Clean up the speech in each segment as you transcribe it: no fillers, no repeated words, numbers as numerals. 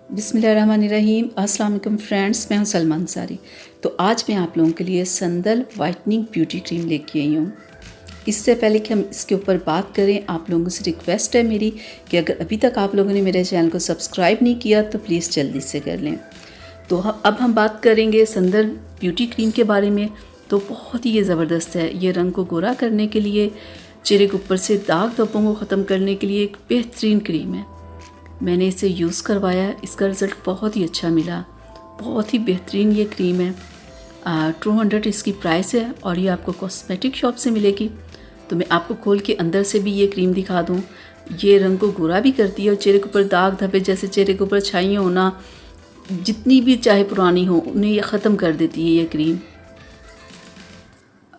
बिस्मिल्लाहिर्रहमानिर्रहीम। अस्सलाम वालेकुम फ्रेंड्स, मैं हूं सलमा अंसारी। तो आज मैं आप लोगों के लिए संदल वाइटनिंग ब्यूटी क्रीम लेके आई हूँ। इससे पहले कि हम इसके ऊपर बात करें, आप लोगों से रिक्वेस्ट है मेरी कि अगर अभी तक आप लोगों ने मेरे चैनल को सब्सक्राइब नहीं किया तो प्लीज़ जल्दी से कर लें। तो अब हम बात करेंगे संदल ब्यूटी क्रीम के बारे में। तो बहुत ही ये ज़बरदस्त है। ये रंग को गोरा करने के लिए, चेहरे के ऊपर से दाग धब्बों को ख़त्म करने के लिए एक बेहतरीन क्रीम है। मैंने इसे यूज़ करवाया, इसका रिज़ल्ट बहुत ही अच्छा मिला। बहुत ही बेहतरीन ये क्रीम है। 200 इसकी प्राइस है और ये आपको कॉस्मेटिक शॉप से मिलेगी। तो मैं आपको खोल के अंदर से भी ये क्रीम दिखा दूँ। ये रंग को गोरा भी करती है और चेहरे के ऊपर दाग धब्बे, जैसे चेहरे के ऊपर छाइयाँ होना, जितनी भी चाहे पुरानी हो, उन्हें ये ख़त्म कर देती है ये क्रीम।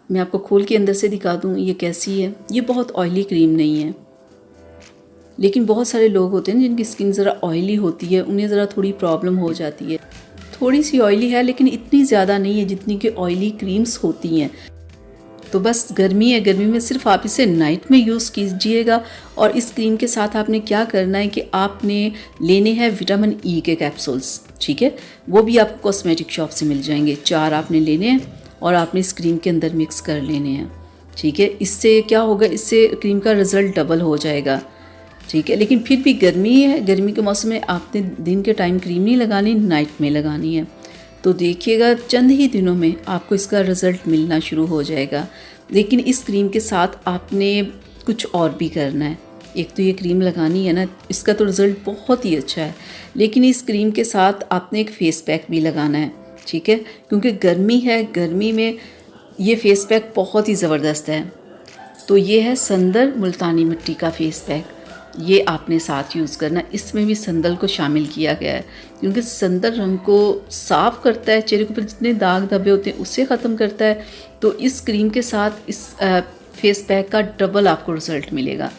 मैं आपको खोल के अंदर से दिखा दूँ ये कैसी है। ये बहुत ऑयली क्रीम नहीं है, लेकिन बहुत सारे लोग होते हैं जिनकी स्किन ज़रा ऑयली होती है, उन्हें ज़रा थोड़ी प्रॉब्लम हो जाती है। थोड़ी सी ऑयली है लेकिन इतनी ज़्यादा नहीं है जितनी कि ऑयली क्रीम्स होती हैं। तो बस गर्मी है, गर्मी में सिर्फ आप इसे नाइट में यूज़ कीजिएगा। और इस क्रीम के साथ आपने क्या करना है कि आपने लेने हैं विटामिन ई के कैप्सूल्स, ठीक है। वो भी आपको कॉस्मेटिक शॉप से मिल जाएंगे। 4 आपने लेने हैं और आपने इस क्रीम के अंदर मिक्स कर लेने हैं, ठीक है। इससे क्या होगा, इससे क्रीम का रिज़ल्ट डबल हो जाएगा, ठीक है। लेकिन फिर भी गर्मी है, गर्मी के मौसम में आपने दिन के टाइम क्रीम नहीं लगानी, नाइट में लगानी है। तो देखिएगा चंद ही दिनों में आपको इसका रिज़ल्ट मिलना शुरू हो जाएगा। लेकिन इस क्रीम के साथ आपने कुछ और भी करना है। एक तो ये क्रीम लगानी है ना, इसका तो रिज़ल्ट बहुत ही अच्छा है, लेकिन इस क्रीम के साथ आपने एक फ़ेस पैक भी लगाना है, ठीक है। क्योंकि गर्मी है, गर्मी में ये फ़ेस पैक बहुत ही ज़बरदस्त है। तो ये है संदल मुल्तानी मिट्टी का फ़ेस पैक। ये आपने साथ यूज़ करना। इसमें भी संदल को शामिल किया गया है क्योंकि संदल रंग को साफ़ करता है, चेहरे के ऊपर जितने दाग धब्बे होते हैं उससे ख़त्म करता है। तो इस क्रीम के साथ इस फेस पैक का डबल आपको रिज़ल्ट मिलेगा।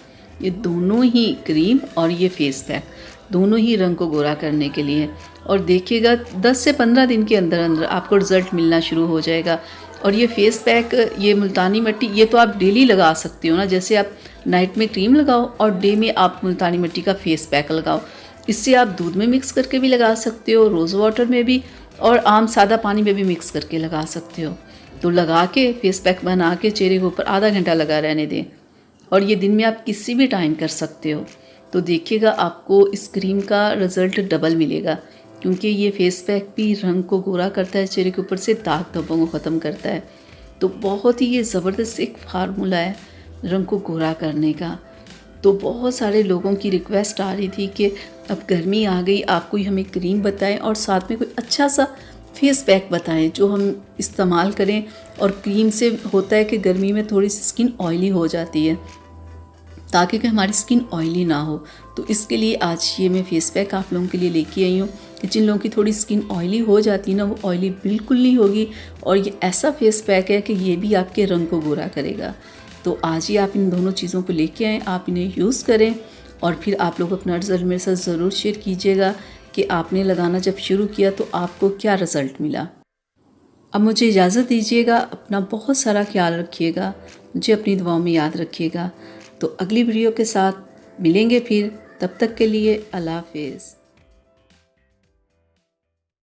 ये दोनों ही क्रीम और ये फेस पैक दोनों ही रंग को गोरा करने के लिए। और देखिएगा 10 से 15 दिन के अंदर अंदर आपको रिज़ल्ट मिलना शुरू हो जाएगा। और ये फेस पैक, ये मुल्तानी मिट्टी, ये तो आप डेली लगा सकते हो ना। जैसे आप नाइट में क्रीम लगाओ और डे में आप मुल्तानी मिट्टी का फेस पैक लगाओ। इससे आप दूध में मिक्स करके भी लगा सकते हो, रोज़ वाटर में भी, और आम सादा पानी में भी मिक्स करके लगा सकते हो। तो लगा के फेस पैक बना के चेहरे के ऊपर आधा घंटा लगा रहने दें, और ये दिन में आप किसी भी टाइम कर सकते हो। तो देखिएगा आपको इस क्रीम का रिज़ल्ट डबल मिलेगा, क्योंकि ये फेस पैक भी रंग को गोरा करता है, चेहरे के ऊपर से दाग धब्बों को ख़त्म करता है। तो बहुत ही ये ज़बरदस्त एक फार्मूला है रंग को गोरा करने का। तो बहुत सारे लोगों की रिक्वेस्ट आ रही थी कि अब गर्मी आ गई, आप कोई हमें क्रीम बताएं और साथ में कोई अच्छा सा फेस पैक बताएं जो हम इस्तेमाल करें। और क्रीम से होता है कि गर्मी में थोड़ी सी स्किन ऑयली हो जाती है, ताकि कि हमारी स्किन ऑयली ना हो। तो इसके लिए आज ये मैं फेस पैक आप लोगों के लिए लेके आई हूँ कि जिन लोगों की थोड़ी स्किन ऑयली हो जाती है ना, वो ऑयली बिल्कुल नहीं होगी। और ये ऐसा फेस पैक है कि ये भी आपके रंग को गोरा करेगा। तो आज ही आप इन दोनों चीज़ों को लेके आएँ, आप इन्हें यूज़ करें और फिर आप लोग अपना रिज़ल्ट मेरे साथ ज़रूर शेयर कीजिएगा कि आपने लगाना जब शुरू किया तो आपको क्या रिज़ल्ट मिला। अब मुझे इजाज़त दीजिएगा। अपना बहुत सारा ख्याल रखिएगा, मुझे अपनी दुआओं में याद रखिएगा। तो अगली वीडियो के साथ मिलेंगे फिर, तब तक के लिए अल्लाह हाफ़िज़।